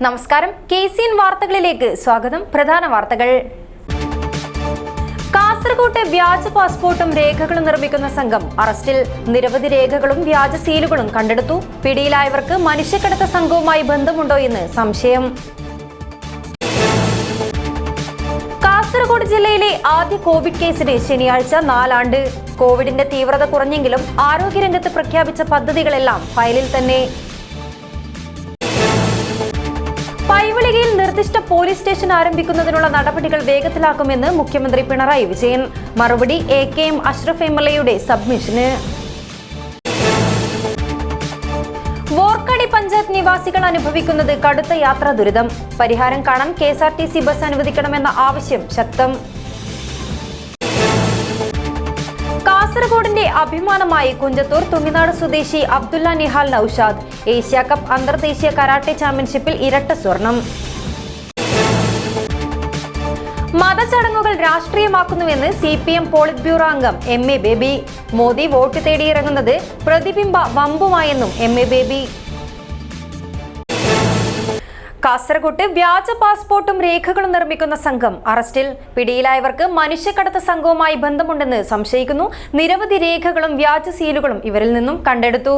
നമസ്കാരം, KCN വാർത്തകളിലേക്ക് സ്വാഗതം. പ്രധാന വാർത്തകൾ. കാസർകോട്ടെ വ്യാജ പാസ്പോർട്ടും രേഖകളും നിർമ്മിക്കുന്ന സംഘം അറസ്റ്റിൽ. നിരവധി രേഖകളും വ്യാജ സീലുകളും കണ്ടെടുത്തു. പിടിയിലായവർക്ക് മനുഷ്യക്കടത്ത് സംഘവുമായി ബന്ധമുണ്ടോ എന്ന് സംശയം. കാസർഗോഡ് ജില്ലയിലെ ആദ്യ കോവിഡ് കേസിന് ശനിയാഴ്ച 4 ആണ്ട്. കോവിഡിന്റെ തീവ്രത കുറഞ്ഞെങ്കിലും ആരോഗ്യരംഗത്ത് പ്രഖ്യാപിച്ച പദ്ധതികളെല്ലാം ഫയലിൽ തന്നെ. പൈവളികയിൽ നിർദ്ദിഷ്ട പോലീസ് സ്റ്റേഷൻ ആരംഭിക്കുന്നതിനുള്ള നടപടികൾ വേഗത്തിലാക്കുമെന്ന് മുഖ്യമന്ത്രി പിണറായി വിജയൻ. മറുപടി AKM അഷ്റഫ് MLAയുടെ സബ്മിഷന്. വോർക്കടി പഞ്ചായത്ത് നിവാസികൾ അനുഭവിക്കുന്നത് കടുത്ത യാത്രാ ദുരിതം. പരിഹാരം കാണാൻ KSRTC ബസ് അനുവദിക്കണമെന്ന ആവശ്യം ശക്തം. കാസർഗോഡിന്റെ അഭിമാനമായി കുഞ്ചത്തൂർ തുങ്ങിനാട് സ്വദേശി അബ്ദുള്ള നിഹാൽ നൌഷാദ്. ഏഷ്യ കപ്പ് അന്തർദേശീയ കരാട്ടെ ചാമ്പ്യൻഷിപ്പിൽ ഇരട്ട സ്വർണം. മതചടങ്ങുകൾ രാഷ്ട്രീയമാക്കുന്നുവെന്ന് CPM പോളിറ്റ് ബ്യൂറോ അംഗം MA ബേബി. മോദി വോട്ട് തേടിയിറങ്ങുന്നത് പ്രതിബിംബ വമ്പുമായെന്നും MA ബേബി. കാസർകോട്ട് വ്യാജ പാസ്പോർട്ടും രേഖകളും നിർമ്മിക്കുന്ന സംഘം അറസ്റ്റിൽ. പിടിയിലായവർക്ക് മനുഷ്യക്കടത്ത് സംഘവുമായി ബന്ധമുണ്ടെന്ന് സംശയിക്കുന്നു. നിരവധി രേഖകളും വ്യാജ സീലുകളും ഇവരിൽ നിന്നും കണ്ടെടുത്തു.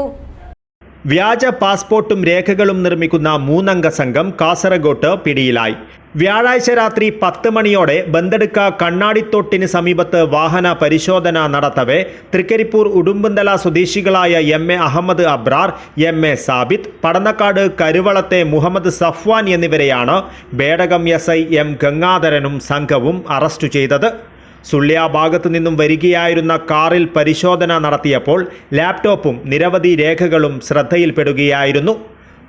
വ്യാജ പാസ്പോർട്ടും രേഖകളും നിർമ്മിക്കുന്ന 3 അംഗ സംഘം കാസർകോട്ട് പിടിയിലായി. വ്യാഴാഴ്ച രാത്രി 10 മണിയോടെ ബന്തെടുക്ക കണ്ണാടിത്തോട്ടിന് സമീപത്ത് വാഹന പരിശോധന നടത്തവേ തൃക്കരിപ്പൂർ ഉടുമ്പന്തല സ്വദേശികളായ MA അഹമ്മദ് അബ്രാർ, MA സാബിത്ത്, പടന്നക്കാട് കരുവളത്തെ മുഹമ്മദ് സഫ്വാൻ എന്നിവരെയാണ് ബേടകം SI M ഗംഗാധരനും സംഘവും അറസ്റ്റ് ചെയ്തത്. സുള്ളിയ ഭാഗത്തു നിന്നും വരികയായിരുന്ന കാറിൽ പരിശോധന നടത്തിയപ്പോൾ ലാപ്ടോപ്പും നിരവധി രേഖകളും ശ്രദ്ധയിൽപ്പെടുകയായിരുന്നു.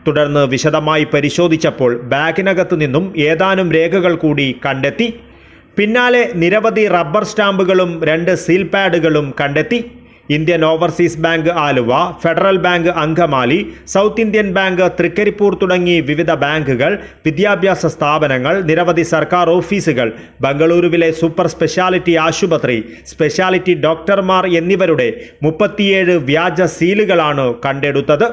തുടർന്ന് വിശദമായി പരിശോധിച്ചപ്പോൾ ബാഗിനകത്തു നിന്നും ഏതാനും രേഖകൾ കൂടി കണ്ടെത്തി. പിന്നാലെ നിരവധി റബ്ബർ സ്റ്റാമ്പുകളും 2 സീൽ പാഡുകളും കണ്ടെത്തി. Indian Overseas Bank Aluva, Federal Bank Angamaly, South Indian Bank Trikaripur തുടങ്ങി വിവിധ ബാങ്കുകൾ, വിദ്യാഭ്യാസ സ്ഥാപനങ്ങൾ, നിരവധി സർക്കാർ ഓഫീസുകൾ, ബംഗളൂരുവിലെ സൂപ്പർ സ്പെഷ്യാലിറ്റി ആശുപത്രി, സ്പെഷ്യാലിറ്റി ഡോക്ടർമാർ എന്നിവരുടെ 37 വ്യാജ സീലുകളാണ് കണ്ടെടുത്തത്.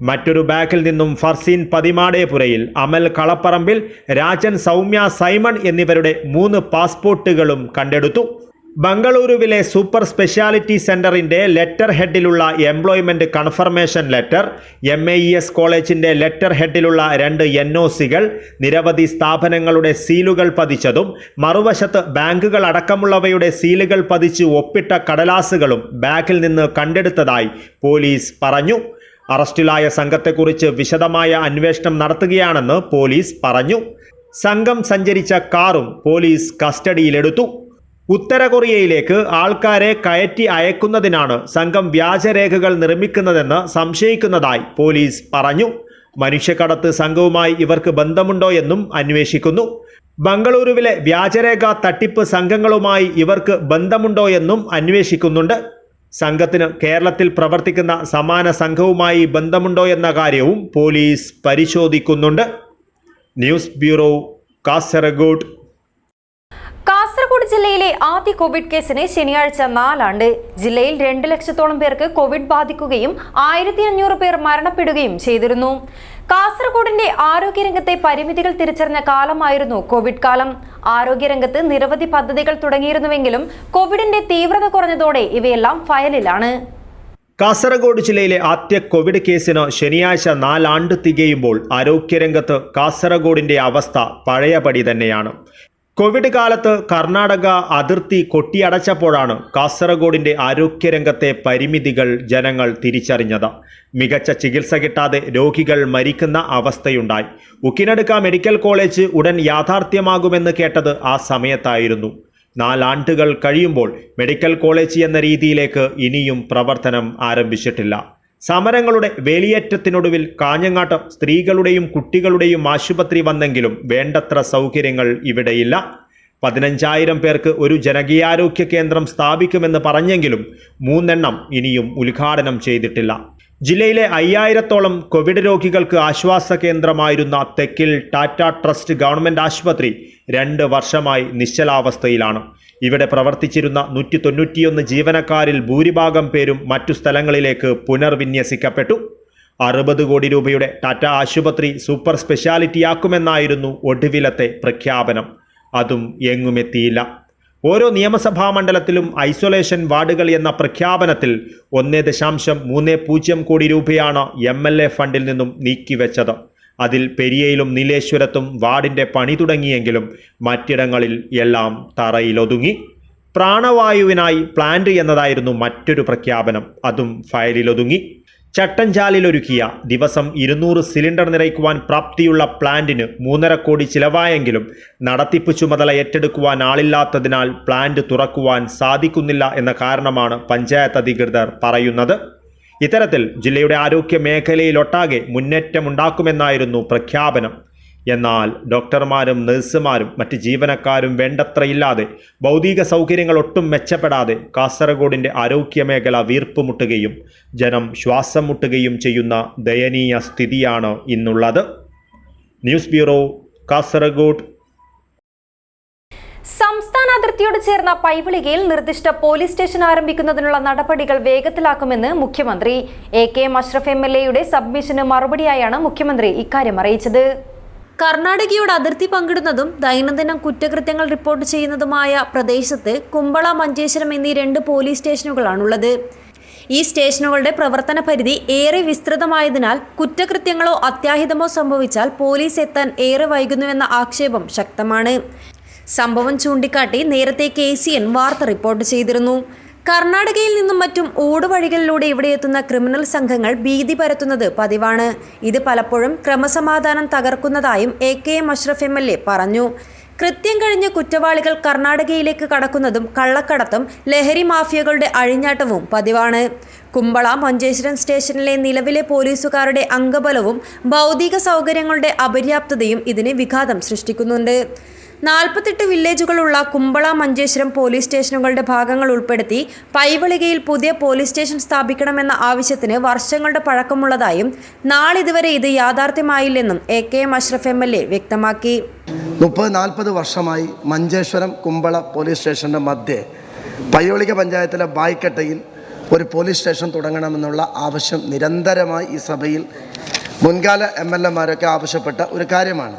മറ്റൊരു ബാഗിൽ നിന്നും ഫർസീൻ പതിമാടേപുരയിൽ, അമൽ കളപ്പറമ്പിൽ, രാജൻ സൗമ്യ സൈമൺ എന്നിവരുടെ 3 പാസ്പോർട്ടുകളും കണ്ടെടുത്തു. ബംഗളൂരുവിലെ സൂപ്പർ സ്പെഷ്യാലിറ്റി സെന്ററിന്റെ ലെറ്റർ ഹെഡിലുള്ള എംപ്ലോയ്മെന്റ് കൺഫർമേഷൻ ലെറ്റർ, MAES കോളേജിന്റെ ലെറ്റർ ഹെഡിലുള്ള 2 NOCകൾ, നിരവധി സ്ഥാപനങ്ങളുടെ സീലുകൾ പതിച്ചതും മറുവശത്ത് ബാങ്കുകൾ അടക്കമുള്ളവയുടെ സീലുകൾ പതിച്ച് ഒപ്പിട്ട കടലാസുകളും ബാഗിൽ നിന്ന് കണ്ടെടുത്തതായി പോലീസ് പറഞ്ഞു. അറസ്റ്റിലായ സംഘത്തെക്കുറിച്ച് വിശദമായ അന്വേഷണം നടത്തുകയാണെന്ന് പോലീസ് പറഞ്ഞു. സംഘം സഞ്ചരിച്ച കാറും പോലീസ് കസ്റ്റഡിയിലെടുത്തു. ഉത്തര കൊറിയയിലേക്ക് ആൾക്കാരെ കയറ്റി അയക്കുന്നതിനാണ് സംഘം വ്യാജരേഖകൾ നിർമ്മിക്കുന്നതെന്ന് സംശയിക്കുന്നതായി പോലീസ് പറഞ്ഞു. മനുഷ്യക്കടത്ത് സംഘവുമായി ഇവർക്ക് ബന്ധമുണ്ടോ എന്നും അന്വേഷിക്കുന്നു. ബംഗളൂരുവിലെ വ്യാജരേഖ തട്ടിപ്പ് സംഘങ്ങളുമായി ഇവർക്ക് ബന്ധമുണ്ടോ എന്നും അന്വേഷിക്കുന്നുണ്ട്. സംഘത്തിന് കേരളത്തിൽ പ്രവർത്തിക്കുന്ന സമാന സംഘവുമായി ബന്ധമുണ്ടോ എന്ന കാര്യവും പോലീസ് പരിശോധിക്കുന്നുണ്ട്. News bureau, Kasaragod. കാസർഗോഡ് ജില്ലയിലെ ആദ്യ കോവിഡ് കേസിന് ശനിയാഴ്ച 4 ആണ്ട്. ജില്ലയിൽ 2 ലക്ഷത്തോളം പേർക്ക് കോവിഡ് ബാധിക്കുകയും 1500 പേർ മരണപ്പെടുകയും ചെയ്തിരുന്നു. കാസർഗോഡിന്റെ ആരോഗ്യരംഗത്തെ പരിമിതികൾ തിരിച്ചറിഞ്ഞ കാലമായിരുന്നു കോവിഡ് കാലം. ആരോഗ്യരംഗത്ത് നിരവധി പദ്ധതികൾ തുടങ്ങിയിരുന്നുവെങ്കിലും കോവിഡിന്റെ തീവ്രത കുറഞ്ഞതോടെ ഇവയെല്ലാം ഫയലിലാണ്. കാസർഗോഡ് ജില്ലയിലെ ആദ്യ കോവിഡ് കേസിന് ശനിയാഴ്ച 4 ആണ്ട് തികയുമ്പോൾ ആരോഗ്യരംഗത്ത് കാസർഗോഡിന്റെ അവസ്ഥ പഴയപടി തന്നെയാണ്. കോവിഡ് കാലത്ത് കർണാടക അതിർത്തി കൊട്ടിയടച്ചപ്പോഴാണ് കാസർഗോഡിന്റെ ആരോഗ്യരംഗത്തെ പരിമിതികൾ ജനങ്ങൾ തിരിച്ചറിഞ്ഞത്. മികച്ച ചികിത്സ കിട്ടാതെ രോഗികൾ മരിക്കുന്ന അവസ്ഥയുണ്ടായി. ഉക്കിനടുക്ക മെഡിക്കൽ കോളേജ് ഉടൻ യാഥാർത്ഥ്യമാകുമെന്ന് കേട്ടത് ആ സമയത്തായിരുന്നു. 4 ആണ്ടുകൾ കഴിയുമ്പോൾ മെഡിക്കൽ കോളേജ് എന്ന രീതിയിലേക്ക് ഇനിയും പ്രവർത്തനം ആരംഭിച്ചിട്ടില്ല. സമരങ്ങളുടെ വേലിയേറ്റത്തിനൊടുവിൽ കാഞ്ഞങ്ങാട്ട് സ്ത്രീകളുടെയും കുട്ടികളുടെയും ആശുപത്രി വന്നെങ്കിലും വേണ്ടത്ര സൗകര്യങ്ങൾ ഇവിടെയില്ല. 15,000 പേർക്ക് ഒരു ജനകീയാരോഗ്യ കേന്ദ്രം സ്ഥാപിക്കുമെന്ന് പറഞ്ഞെങ്കിലും 3 എണ്ണം ഇനിയും ഉദ്ഘാടനം ചെയ്തിട്ടില്ല. ജില്ലയിലെ 5000-ഓളം കോവിഡ് രോഗികൾക്ക് ആശ്വാസ കേന്ദ്രമായിരുന്ന തെക്കിൽ ടാറ്റ ട്രസ്റ്റ് ഗവൺമെന്റ് ആശുപത്രി 2 വർഷമായി നിശ്ചലാവസ്ഥയിലാണ്. ഇവിടെ പ്രവർത്തിച്ചിരുന്ന 191 ജീവനക്കാരിൽ ഭൂരിഭാഗം പേരും മറ്റു സ്ഥലങ്ങളിലേക്ക് പുനർവിന്യസിക്കപ്പെട്ടു. 60 കോടി രൂപയുടെ ടാറ്റ ആശുപത്രി സൂപ്പർ സ്പെഷ്യാലിറ്റിയാക്കുമെന്നായിരുന്നു ഒടുവിലത്തെ പ്രഖ്യാപനം. അതും എങ്ങുമെത്തിയില്ല. ഓരോ നിയമസഭാ മണ്ഡലത്തിലും ഐസൊലേഷൻ വാർഡുകൾ എന്ന പ്രഖ്യാപനത്തിൽ 1.30 കോടി രൂപയാണ് MLA ഫണ്ടിൽ നിന്നും നീക്കിവെച്ചത്. അതിൽ പെരിയയിലും നീലേശ്വരത്തും വാർഡിൻ്റെ പണി തുടങ്ങിയെങ്കിലും മറ്റിടങ്ങളിൽ എല്ലാം തറയിലൊതുങ്ങി. പ്രാണവായുവിനായി പ്ലാന്റ് എന്നതായിരുന്നു മറ്റൊരു പ്രഖ്യാപനം. അതും ഫയലിലൊതുങ്ങി. ചട്ടഞ്ചാലിലൊരുക്കിയ ദിവസം 200 സിലിണ്ടർ നിറയ്ക്കുവാൻ പ്രാപ്തിയുള്ള പ്ലാന്റിന് 3.5 കോടി ചിലവായെങ്കിലും നടത്തിപ്പ് ചുമതല ഏറ്റെടുക്കുവാൻ ആളില്ലാത്തതിനാൽ പ്ലാന്റ് തുറക്കുവാൻ സാധിക്കുന്നില്ല എന്ന കാരണമാണ് പഞ്ചായത്ത് അധികൃതർ പറയുന്നത്. ഇത്തരത്തിൽ ജില്ലയുടെ ആരോഗ്യ മേഖലയിലൊട്ടാകെ മുന്നേറ്റമുണ്ടാക്കുമെന്നായിരുന്നു പ്രഖ്യാപനം. എന്നാൽ ഡോക്ടർമാരും നഴ്സുമാരും മറ്റ് ജീവനക്കാരും വേണ്ടത്രയില്ലാതെ ഭൗതിക സൗകര്യങ്ങൾ ഒട്ടും മെച്ചപ്പെടാതെ കാസർഗോഡിൻ്റെ ആരോഗ്യമേഖല വീർപ്പുമുട്ടുകയും ജനം ശ്വാസം മുട്ടുകയും ചെയ്യുന്ന ദയനീയ സ്ഥിതിയാണ് ഇന്നുള്ളത്. News bureau, Kasaragod. സംസ്ഥാന അതിർത്തിയോട് ചേർന്ന പൈവിളികയിൽ നിർദ്ദിഷ്ട പോലീസ് സ്റ്റേഷൻ ആരംഭിക്കുന്നതിനുള്ള നടപടികൾ വേഗത്തിലാക്കുമെന്ന് മുഖ്യമന്ത്രി. AKM അഷ്റഫ് MLAയുടെ സബ്മിഷന് മറുപടിയായാണ് മുഖ്യമന്ത്രി ഇക്കാര്യം അറിയിച്ചത്. കർണാടകയോട് അതിർത്തി പങ്കിടുന്നതും ദൈനംദിനം കുറ്റകൃത്യങ്ങൾ റിപ്പോർട്ട് ചെയ്യുന്നതുമായ പ്രദേശത്ത് കുമ്പള, മഞ്ചേശ്വരം എന്നീ 2 പോലീസ് സ്റ്റേഷനുകളാണുള്ളത്. ഈ സ്റ്റേഷനുകളുടെ പ്രവർത്തന പരിധി ഏറെ വിസ്തൃതമായതിനാൽ കുറ്റകൃത്യങ്ങളോ അത്യാഹിതമോ സംഭവിച്ചാൽ പോലീസ് എത്താൻ ഏറെ വൈകുന്നുവെന്ന ആക്ഷേപം ശക്തമാണ്. സംഭവം ചൂണ്ടിക്കാട്ടി നേരത്തെ KCN വാർത്ത റിപ്പോർട്ട് ചെയ്തിരുന്നു. കർണാടകയിൽ നിന്നും മറ്റും ഊടുവഴികളിലൂടെ ഇവിടെ എത്തുന്ന ക്രിമിനൽ സംഘങ്ങൾ ഭീതി പരത്തുന്നത് പതിവാണ്. ഇത് പലപ്പോഴും ക്രമസമാധാനം തകർക്കുന്നതായും AKM അഷ്റഫ് MLA പറഞ്ഞു. കൃത്യം കഴിഞ്ഞ കുറ്റവാളികൾ കർണാടകയിലേക്ക് കടക്കുന്നതും കള്ളക്കടത്തും ലഹരി മാഫിയകളുടെ അഴിഞ്ഞാട്ടവും പതിവാണ്. കുമ്പള, മഞ്ചേശ്വരം സ്റ്റേഷനിലെ നിലവിലെ പോലീസുകാരുടെ അംഗബലവും ഭൗതിക സൗകര്യങ്ങളുടെ അപര്യാപ്തതയും ഇതിന് വിഘാതം സൃഷ്ടിക്കുന്നുണ്ട്. 48 വില്ലേജുകളുള്ള കുമ്പള, മഞ്ചേശ്വരം പോലീസ് സ്റ്റേഷനുകളുടെ ഭാഗങ്ങൾ ഉൾപ്പെടുത്തി പൈവളികയിൽ പുതിയ പോലീസ് സ്റ്റേഷൻ സ്ഥാപിക്കണമെന്ന ആവശ്യത്തിന് വർഷങ്ങളുടെ പഴക്കമുള്ളതായും നാളിതുവരെ ഇത് യാഥാർത്ഥ്യമായില്ലെന്നും AKM അഷ്റഫ് MLA വ്യക്തമാക്കി. 30-40 വർഷമായി മഞ്ചേശ്വരം, കുമ്പള പോലീസ് സ്റ്റേഷൻ്റെ മധ്യേ പയ്യോളിക പഞ്ചായത്തിലെ ബായ്ക്കട്ടയിൽ ഒരു പോലീസ് സ്റ്റേഷൻ തുടങ്ങണമെന്നുള്ള ആവശ്യം നിരന്തരമായി ഈ സഭയിൽ മുൻകാല MLAമാരൊക്കെ ആവശ്യപ്പെട്ട ഒരു കാര്യമാണ്.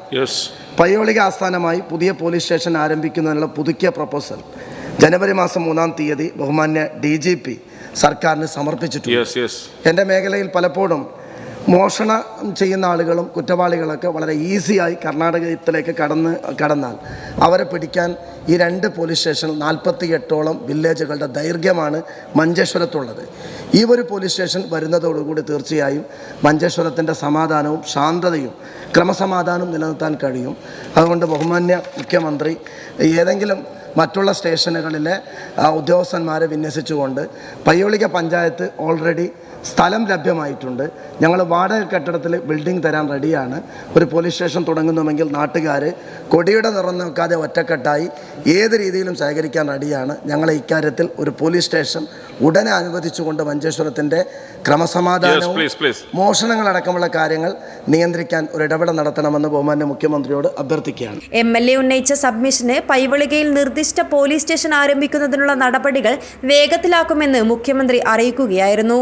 പയ്യോളിക ആസ്ഥാനമായി പുതിയ പോലീസ് സ്റ്റേഷൻ ആരംഭിക്കുന്നതിനുള്ള പുതുക്കിയ പ്രപ്പോസൽ ജനുവരി മാസം 3-ാം തീയതി ബഹുമാന്യ DGP സർക്കാരിന് സമർപ്പിച്ചിട്ടുണ്ട്. എൻ്റെ മേഖലയിൽ പലപ്പോഴും മോഷണം ചെയ്യുന്ന ആളുകളും കുറ്റവാളികളൊക്കെ വളരെ ഈസിയായി കർണാടകത്തിലേക്ക് കടന്നാൽ അവരെ പിടിക്കാൻ ഈ 2 പോലീസ് സ്റ്റേഷൻ 48ഓളം വില്ലേജുകളുടെ ദൈർഘ്യമാണ് മഞ്ചേശ്വരത്തുള്ളത്. ഈ ഒരു പോലീസ് സ്റ്റേഷൻ വരുന്നതോടുകൂടി തീർച്ചയായും മഞ്ചേശ്വരത്തിൻ്റെ സമാധാനവും ശാന്തതയും ക്രമസമാധാനവും നിലനിർത്താൻ കഴിയും. അതുകൊണ്ട് ബഹുമാന്യ മുഖ്യമന്ത്രി ഏതെങ്കിലും മറ്റുള്ള സ്റ്റേഷനുകളിലെ ഉദ്യോഗസ്ഥന്മാരെ വിന്യസിച്ചുകൊണ്ട് പയ്യോളിക പഞ്ചായത്ത് ഓൾറെഡി സ്ഥലം ലഭ്യമായിട്ടുണ്ട്. ഞങ്ങൾ വാടക കെട്ടിടത്തിൽ ബിൽഡിംഗ് തരാൻ റെഡിയാണ്. ഒരു പോലീസ് സ്റ്റേഷൻ തുടങ്ങുന്നുവെങ്കിൽ നാട്ടുകാർ കൊടിയുടെ നിറം നോക്കാതെ ഒറ്റക്കെട്ടായി ഏത് രീതിയിലും സഹകരിക്കാൻ റെഡിയാണ്. ഞങ്ങളെ ഇക്കാര്യത്തിൽ ഒരു പോലീസ് സ്റ്റേഷൻ ഉടനെ അനുവദിച്ചുകൊണ്ട് മഞ്ചേശ്വരത്തിൻ്റെ ക്രമസമാധാനവും മോഷണങ്ങളടക്കമുള്ള കാര്യങ്ങൾ നിയന്ത്രിക്കാൻ ഒരു ഇടപെടൽ നടത്തണമെന്ന് ബഹുമാന്യ മുഖ്യമന്ത്രിയോട് അഭ്യർത്ഥിക്കുകയാണ്. MLA ഉന്നയിച്ച സബ്മിഷന് പൈവളികയിൽ നിർദ്ദിഷ്ട പോലീസ് സ്റ്റേഷൻ ആരംഭിക്കുന്നതിനുള്ള നടപടികൾ വേഗത്തിലാക്കുമെന്ന് മുഖ്യമന്ത്രി അറിയിക്കുകയായിരുന്നു.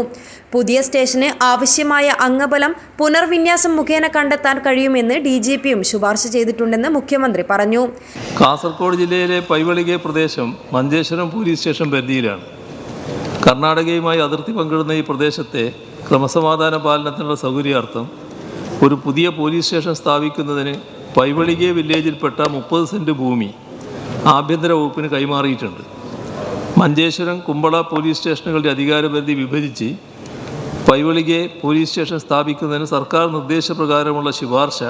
പുതിയ സ്റ്റേഷന് ആവശ്യമായ അംഗബലം പുനർവിന്യാസം മുഖേന കണ്ടെത്താൻ കഴിയുമെന്ന് DGPയും ശുപാർശ ചെയ്തിട്ടുണ്ടെന്ന് മുഖ്യമന്ത്രി പറഞ്ഞു. കാസർഗോഡ് ജില്ലയിലെ പൈവളിക പ്രദേശം മഞ്ചേശ്വരം പോലീസ് സ്റ്റേഷൻ പരിധിയിലാണ്. കർണാടകയുമായി അതിർത്തി പങ്കിടുന്ന ഈ പ്രദേശത്തെ ക്രമസമാധാന പാലനത്തിനുള്ള സൗകര്യാർത്ഥം ഒരു പുതിയ പോലീസ് സ്റ്റേഷൻ സ്ഥാപിക്കുന്നതിന് പൈവളിക വില്ലേജിൽപ്പെട്ട 30 സെൻറ്റ് ഭൂമി ആഭ്യന്തര വകുപ്പിന് കൈമാറിയിട്ടുണ്ട്. മഞ്ചേശ്വരം, കുമ്പള പോലീസ് സ്റ്റേഷനുകളുടെ അധികാരപരിധി വിഭജിച്ച് പൈവളിക പോലീസ് സ്റ്റേഷൻ സ്ഥാപിക്കുന്നതിന് സർക്കാർ നിർദ്ദേശപ്രകാരമുള്ള ശുപാർശ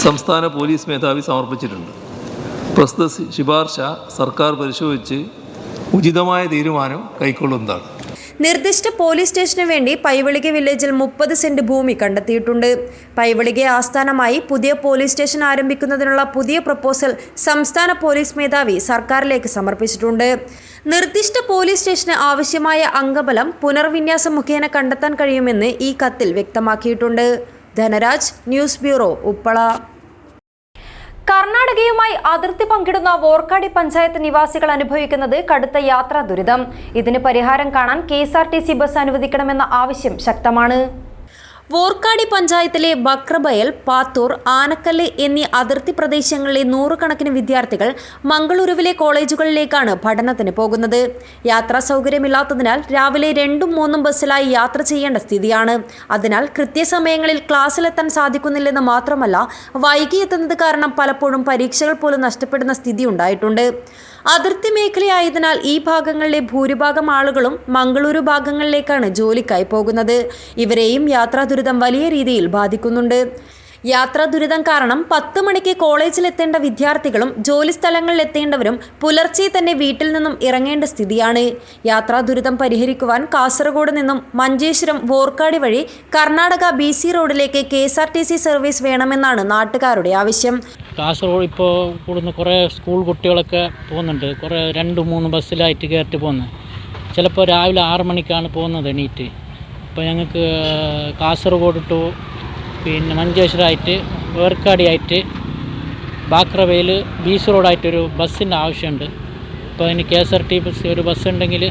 സംസ്ഥാന പോലീസ് മേധാവി സമർപ്പിച്ചിട്ടുണ്ട്. പ്രസ്തുത ശുപാർശ സർക്കാർ പരിശോധിച്ച് ഉചിതമായ തീരുമാനം കൈക്കൊള്ളുന്നതാണ്. നിർദ്ദിഷ്ട പോലീസ് സ്റ്റേഷന് വേണ്ടി പൈവളിക വില്ലേജിൽ 30 സെന്റ് ഭൂമി കണ്ടെത്തിയിട്ടുണ്ട്. പൈവളിക ആസ്ഥാനമായി പുതിയ പോലീസ് സ്റ്റേഷൻ ആരംഭിക്കുന്നതിനുള്ള പുതിയ പ്രപ്പോസൽ സംസ്ഥാന പോലീസ് മേധാവി സർക്കാരിലേക്ക് സമർപ്പിച്ചിട്ടുണ്ട്. നിർദ്ദിഷ്ട പോലീസ് സ്റ്റേഷന് ആവശ്യമായ അംഗബലം പുനർവിന്യാസം മുഖേന കണ്ടെത്താൻ കഴിയുമെന്ന് ഈ കത്തിൽ വ്യക്തമാക്കിയിട്ടുണ്ട്. Dhanaraj, news bureau, Uppala. കർണാടകയുമായി അതിർത്തി പങ്കിടുന്ന വോർക്കാടി പഞ്ചായത്ത് നിവാസികൾ അനുഭവിക്കുന്നത് കടുത്ത യാത്രാ ദുരിതം. ഇതിന് പരിഹാരം കാണാൻ KSRTC ബസ് അനുവദിക്കണമെന്ന ആവശ്യം ശക്തമാണ്. വോർക്കാടി പഞ്ചായത്തിലെ ബക്രബയൽ, പാത്തൂർ, ആനക്കല്ല് എന്നീ അതിർത്തി പ്രദേശങ്ങളിലെ നൂറുകണക്കിന് വിദ്യാർത്ഥികൾ മംഗളൂരുവിലെ കോളേജുകളിലേക്കാണ് പഠനത്തിന് പോകുന്നത്. യാത്രാ സൗകര്യമില്ലാത്തതിനാൽ രാവിലെ 2-3 ബസ്സിലായി യാത്ര ചെയ്യേണ്ട സ്ഥിതിയാണ്. അതിനാൽ കൃത്യസമയങ്ങളിൽ ക്ലാസ്സിലെത്താൻ സാധിക്കുന്നില്ലെന്ന് മാത്രമല്ല, വൈകി എത്തുന്നത് കാരണം പലപ്പോഴും പരീക്ഷകൾ പോലും നഷ്ടപ്പെടുന്ന സ്ഥിതി ഉണ്ടായിട്ടുണ്ട്. അതിർത്തി മേഖലയായതിനാൽ ഈ ഭാഗങ്ങളിലെ ഭൂരിഭാഗം ആളുകളും മംഗളൂരു ഭാഗങ്ങളിലേക്കാണ് ജോലിക്കായി പോകുന്നത്. ഇവരെയും യാത്രാ ദുരിതം വലിയ രീതിയിൽ ബാധിക്കുന്നുണ്ട്. യാത്രാ ദുരിതം കാരണം 10 മണിക്ക് കോളേജിലെത്തേണ്ട വിദ്യാർത്ഥികളും ജോലി സ്ഥലങ്ങളിൽ എത്തേണ്ടവരും പുലർച്ചെ തന്നെ വീട്ടിൽ നിന്നും ഇറങ്ങേണ്ട സ്ഥിതിയാണ്. യാത്രാ ദുരിതം പരിഹരിക്കുവാൻ കാസർഗോഡ് നിന്നും മഞ്ചേശ്വരം, വോർക്കാടി വഴി കർണാടക BC റോഡിലേക്ക് KSRTC സർവീസ് വേണമെന്നാണ് നാട്ടുകാരുടെ ആവശ്യം. കാസർഗോഡ് ഇപ്പോൾ കൂടുന്ന കുറേ സ്കൂൾ കുട്ടികളൊക്കെ പോകുന്നുണ്ട്. കുറേ 2-3 ബസ്സിലായിട്ട് കയറിയിട്ട് പോകുന്നത്. ചിലപ്പോൾ രാവിലെ 6 മണിക്കാണ് പോകുന്നത് എണീറ്റ്. അപ്പോൾ ഞങ്ങൾക്ക് കാസർഗോഡ് ടു പിന്നെ മഞ്ചേശ്വരമായിട്ട്, വേർക്കാടിയായിട്ട്, ബാക്രവയിൽ, BC റോഡായിട്ടൊരു ബസ്സിൻ്റെ ആവശ്യമുണ്ട്. അപ്പോൾ അതിന് KSRTC ഒരു ബസ് ഉണ്ടെങ്കിൽ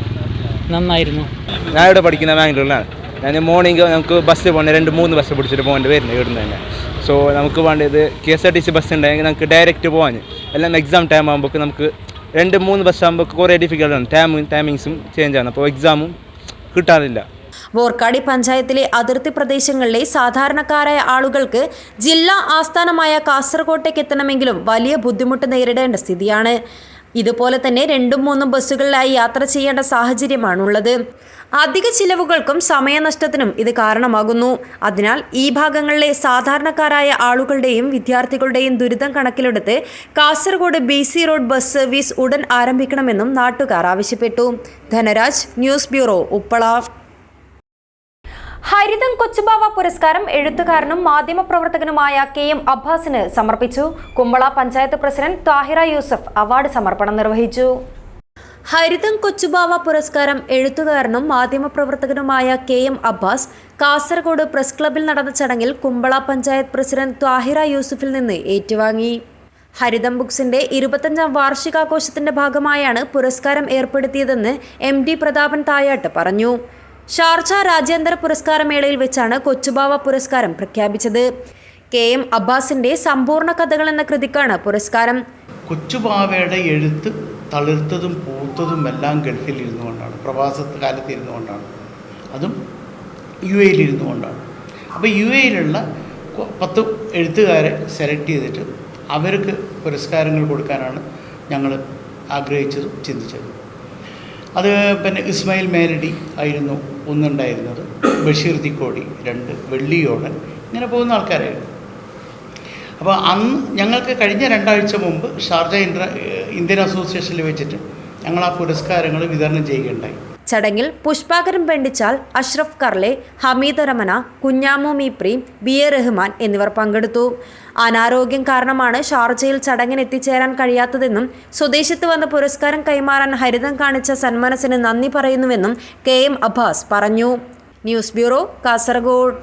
നന്നായിരുന്നു. ഞാൻ ഇവിടെ പഠിക്കുന്ന ബാംഗ്ലൂരിലാണ്. ഞാൻ മോർണിംഗ് നമുക്ക് ബസ് പോകേണ്ട 2-3 ബസ് പിടിച്ചിട്ട് പോകേണ്ടി വരുന്നത് ഇവിടുന്ന് തന്നെ. സോ നമുക്ക് വേണ്ടത് KSRTC ബസ് ഉണ്ടെങ്കിൽ നമുക്ക് ഡയറക്റ്റ് പോകാൻ. എല്ലാം എക്സാം ടൈം ആകുമ്പോൾ നമുക്ക് 2-3 ബസ് ആകുമ്പോൾ കുറേ ഡിഫിക്കൽട്ടാണ്. ടൈമിങ്സും ചേഞ്ച് ആണ്. അപ്പോൾ എക്സാമും കിട്ടാറില്ല. വോർക്കാടി പഞ്ചായത്തിലെ അതിർത്തി പ്രദേശങ്ങളിലെ സാധാരണക്കാരായ ആളുകൾക്ക് ജില്ലാ ആസ്ഥാനമായ കാസർഗോട്ടേക്ക് എത്തണമെങ്കിലും വലിയ ബുദ്ധിമുട്ട് നേരിടേണ്ട സ്ഥിതിയാണ്. ഇതുപോലെ തന്നെ 2-3 ബസ്സുകളിലായി യാത്ര ചെയ്യേണ്ട സാഹചര്യമാണുള്ളത്. അധിക ചിലവുകൾക്കും സമയനഷ്ടത്തിനും ഇത് കാരണമാകുന്നു. അതിനാൽ ഈ ഭാഗങ്ങളിലെ സാധാരണക്കാരായ ആളുകളുടെയും വിദ്യാർത്ഥികളുടെയും ദുരിതം കണക്കിലെടുത്ത് Kasaragod BC road bus service ഉടൻ ആരംഭിക്കണമെന്നും നാട്ടുകാർ ആവശ്യപ്പെട്ടു. Dhanaraj, news bureau, Uppala. ഹരിതം കൊച്ചുബാവ പുരസ്കാരം എഴുത്തുകാരനും മാധ്യമപ്രവർത്തകനുമായ KM അബ്ബാസിന് സമർപ്പിച്ചു. കുമ്പള പഞ്ചായത്ത് പ്രസിഡന്റ് താഹിറ യൂസഫ് അവാർഡ് സമർപ്പണം നിർവഹിച്ചു. ഹരിതം കൊച്ചുബാവ പുരസ്കാരം എഴുത്തുകാരനും മാധ്യമപ്രവർത്തകനുമായ KM അബ്ബാസ് കാസർഗോഡ് പ്രസ് ക്ലബിൽ നടന്ന ചടങ്ങിൽ കുമ്പള പഞ്ചായത്ത് പ്രസിഡന്റ് താഹിറ യൂസഫിൽ നിന്ന് ഏറ്റുവാങ്ങി. ഹരിതം ബുക്സിന്റെ 25ാം വാർഷികാഘോഷത്തിന്റെ ഭാഗമായാണ് പുരസ്കാരം ഏർപ്പെടുത്തിയതെന്ന് MD പ്രതാപൻ തായാട്ട് പറഞ്ഞു. ഷാർജ രാജ്യാന്തര പുരസ്കാരമേളയിൽ വെച്ചാണ് കൊച്ചുബാവ പുരസ്കാരം പ്രഖ്യാപിച്ചത്. KM അബ്ബാസിന്റെ സമ്പൂർണ്ണ കഥകൾ എന്ന കൃതിക്കാണ് പുരസ്കാരം. കൊച്ചുബാവയുടെ എഴുത്ത് തളിർത്തതും പൂത്തതും എല്ലാം ഗൾഫിൽ ഇരുന്നുകൊണ്ടാണ്, പ്രവാസ കാലത്ത് ഇരുന്നുകൊണ്ടാണ്, അതും UAE ഇരുന്നുകൊണ്ടാണ്. അപ്പോൾ UAE 10 എഴുത്തുകാരെ സെലക്ട് ചെയ്തിട്ട് അവർക്ക് പുരസ്കാരങ്ങൾ കൊടുക്കാനാണ് ഞങ്ങൾ ആഗ്രഹിച്ചതും ചിന്തിച്ചത്. അത് പിന്നെ ഇസ്മായിൽ മേലടി ആയിരുന്നു ഒന്നുണ്ടായിരുന്നത്, ബഷീർ തിക്കോടി 2, വെള്ളിയോടൻ, ഇങ്ങനെ പോകുന്ന ആൾക്കാരായിരുന്നു. അപ്പോൾ അന്ന് ഞങ്ങൾക്ക് കഴിഞ്ഞ 2 ആഴ്ച മുമ്പ് ഷാർജ ഇന്ത്യൻ അസോസിയേഷനിൽ വെച്ചിട്ട് ഞങ്ങൾ ആ പുരസ്കാരങ്ങൾ വിതരണം ചെയ്യുകയുണ്ടായി. ചടങ്ങിൽ പുഷ്പാകരൻ പെണ്ടിച്ചാൽ, അഷ്റഫ് കർലെ, ഹമീദ് രമന, കുഞ്ഞാമു മീപ്രി, BA റഹ്മാൻ എന്നിവർ പങ്കെടുത്തു. അനാരോഗ്യം കാരണമാണ് ഷാർജയിൽ ചടങ്ങിന് എത്തിച്ചേരാൻ കഴിയാത്തതെന്നും സ്വദേശത്ത് വന്ന പുരസ്കാരം കൈമാറാൻ ഹരിതം കാണിച്ച സന്മനസ്സിന് നന്ദി പറയുന്നുവെന്നും KM അബ്ബാസ് പറഞ്ഞു. News bureau, Kasaragod.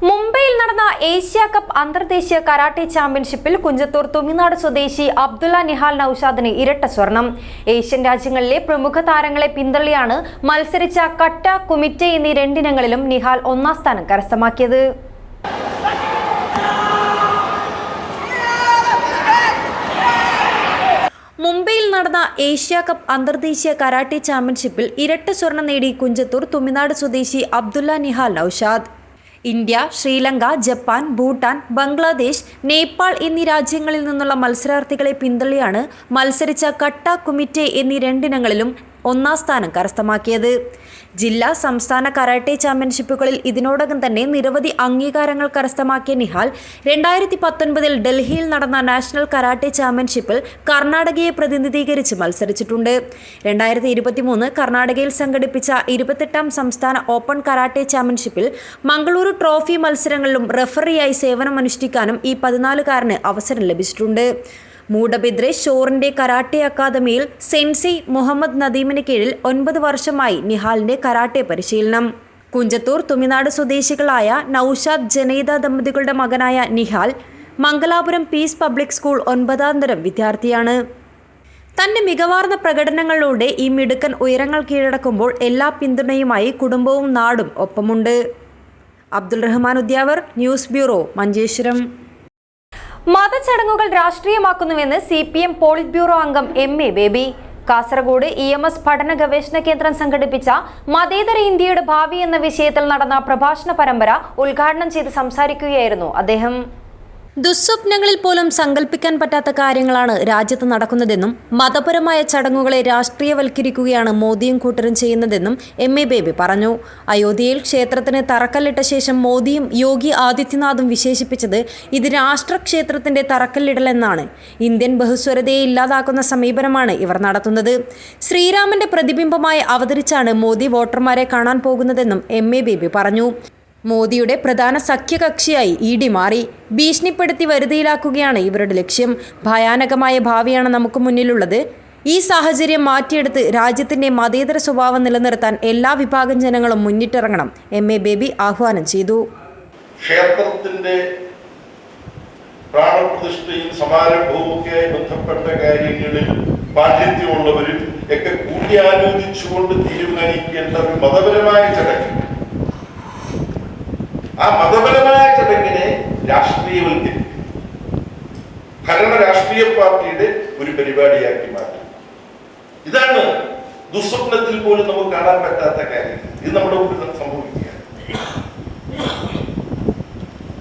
മുംബൈയിൽ നടന്ന ഏഷ്യ കപ്പ് അന്തർദേശീയ കരാട്ടെ ചാമ്പ്യൻഷിപ്പിൽ കുഞ്ചത്തൂർ തുമിനാട് സ്വദേശി അബ്ദുള്ള നിഹാൽ നൌഷാദിന് ഇരട്ട സ്വർണം. ഏഷ്യൻ രാജ്യങ്ങളിലെ പ്രമുഖ താരങ്ങളെ പിന്തള്ളിയാണ് മത്സരിച്ച കട്ട, കുമിറ്റെ എന്നീ 2 ഇനങ്ങളിലും നിഹാൽ 1ാം സ്ഥാനം കരസ്ഥമാക്കിയത്. മുംബൈയിൽ നടന്ന ഏഷ്യ കപ്പ് അന്തർദേശീയ കരാട്ടെ ചാമ്പ്യൻഷിപ്പിൽ ഇരട്ട സ്വർണം നേടി കുഞ്ചത്തൂർ തുമിനാട് സ്വദേശി അബ്ദുള്ള നിഹാൽ നൌഷാദ്. ഇന്ത്യ, ശ്രീലങ്ക, ജപ്പാൻ, ഭൂട്ടാൻ, ബംഗ്ലാദേശ്, നേപ്പാൾ എന്നീ രാജ്യങ്ങളിൽ നിന്നുള്ള മത്സരാർത്ഥികളെ പിന്തള്ളിയാണ് മത്സരിച്ച കട്ട, കുമിറ്റെ എന്നീ 2 ഇനങ്ങളിലും 1ാം സ്ഥാനം കരസ്ഥമാക്കിയത്. ജില്ലാ, സംസ്ഥാന കരാട്ടെ ചാമ്പ്യൻഷിപ്പുകളിൽ ഇതിനോടകം തന്നെ നിരവധി അംഗീകാരങ്ങൾ കരസ്ഥമാക്കിയ നിഹാൽ 2019 ഡൽഹിയിൽ നടന്ന നാഷണൽ കരാട്ടെ ചാമ്പ്യൻഷിപ്പിൽ കർണാടകയെ പ്രതിനിധീകരിച്ച് മത്സരിച്ചിട്ടുണ്ട്. 2023 കർണാടകയിൽ സംഘടിപ്പിച്ച 28ാം സംസ്ഥാന ഓപ്പൺ കരാട്ടെ ചാമ്പ്യൻഷിപ്പിൽ മംഗളൂരു ട്രോഫി മത്സരങ്ങളിലും റഫറിയായി സേവനമനുഷ്ഠിക്കാനും ഈ 14കാരന് അവസരം ലഭിച്ചിട്ടുണ്ട്. മൂഡബിദ്രെ ഷോറിന്റെ കരാട്ടെ അക്കാദമിയിൽ സെൻസി മുഹമ്മദ് നദീമിന് കീഴിൽ 9 വർഷമായി നിഹാലിന്റെ കരാട്ടെ പരിശീലനം. കുഞ്ചത്തൂർ തുമിനാട് സ്വദേശികളായ നൌഷാദ്, ജനൈദ ദമ്പതികളുടെ മകനായ Nihal Mangalapuram Peace Public School 9ാം തരം വിദ്യാർത്ഥിയാണ്. തന്റെ മികവാർന്ന പ്രകടനങ്ങളിലൂടെ ഈ മിടുക്കൻ ഉയരങ്ങൾ കീഴടക്കുമ്പോൾ എല്ലാ പിന്തുണയുമായി കുടുംബവും നാടും ഒപ്പമുണ്ട്. Abdul Rahman Udyavar, news bureau, Manjeshwaram. മതചടങ്ങുകൾ രാഷ്ട്രീയമാക്കുന്നുവെന്ന് CPM പോളിറ്റ് ബ്യൂറോ അംഗം MA ബേബി. കാസർഗോഡ് EMS പഠന ഗവേഷണ കേന്ദ്രം സംഘടിപ്പിച്ച മതേതര ഇന്ത്യയുടെ ഭാവി എന്ന വിഷയത്തിൽ നടന്ന പ്രഭാഷണ പരമ്പര ഉദ്ഘാടനം ചെയ്ത് സംസാരിക്കുകയായിരുന്നു അദ്ദേഹം. ദുസ്വപ്നങ്ങളിൽ പോലും സങ്കല്പിക്കാൻ പറ്റാത്ത കാര്യങ്ങളാണ് രാജ്യത്ത് നടക്കുന്നതെന്നും മതപരമായ ചടങ്ങുകളെ രാഷ്ട്രീയവൽക്കരിക്കുകയാണ് മോദിയും കൂട്ടരും ചെയ്യുന്നതെന്നും MA ബേബി പറഞ്ഞു. അയോധ്യയിൽ ക്ഷേത്രത്തിന് തറക്കല്ലിട്ട ശേഷം മോദിയും യോഗി ആദിത്യനാഥും വിശേഷിപ്പിച്ചത് ഇത് രാഷ്ട്രക്ഷേത്രത്തിന്റെ തറക്കല്ലിടലെന്നാണ്. ഇന്ത്യൻ ബഹുസ്വരതയെ ഇല്ലാതാക്കുന്ന സമീപനമാണ് ഇവർ നടത്തുന്നത്. ശ്രീരാമന്റെ പ്രതിബിംബമായി അവതരിച്ചാണ് മോദി വോട്ടർമാരെ കാണാൻ പോകുന്നതെന്നും MA ബേബി പറഞ്ഞു. മോദിയുടെ പ്രധാന സഖ്യകക്ഷിയായി ED മാറി. ഭീഷണിപ്പെടുത്തി വരുതിയിലാക്കുകയാണ് ഇവരുടെ ലക്ഷ്യം. ഭയാനകമായ ഭാവിയാണ് നമുക്ക് മുന്നിലുള്ളത്. ഈ സാഹചര്യം മാറ്റിയെടുത്ത് രാജ്യത്തിന്റെ മതേതര സ്വഭാവം നിലനിർത്താൻ എല്ലാ വിഭാഗം ജനങ്ങളും മുന്നിട്ടിറങ്ങണം MA ബേബി ആഹ്വാനം ചെയ്തു. ക്ഷേത്രത്തിന്റെ പ്രാണപ്രതിഷ്ഠയും സമാരംഭവും ഒക്കെയായി ബന്ധപ്പെട്ട കാര്യങ്ങളിൽ പാണ്ഡിത്യമുള്ളവരും ഒക്കെ കൂടിയാലോചിച്ചുകൊണ്ട് തീരുമാനിക്കേണ്ട ഒരു മതപരമായ ചടങ്ങ്, ആ മതപരമായ ചടങ്ങിനെ രാഷ്ട്രീയവൽക്കരിക്കും, ഭരണ രാഷ്ട്രീയ പാർട്ടിയുടെ ഒരു പരിപാടിയാക്കി മാറ്റും. ഇതാണ് ദുസ്വപ്നത്തിൽ പോലും നമുക്ക് കാണാൻ പറ്റാത്ത കാര്യം. ഇത് നമ്മുടെ മുമ്പിൽ സംഭവിക്കുകയാണ്.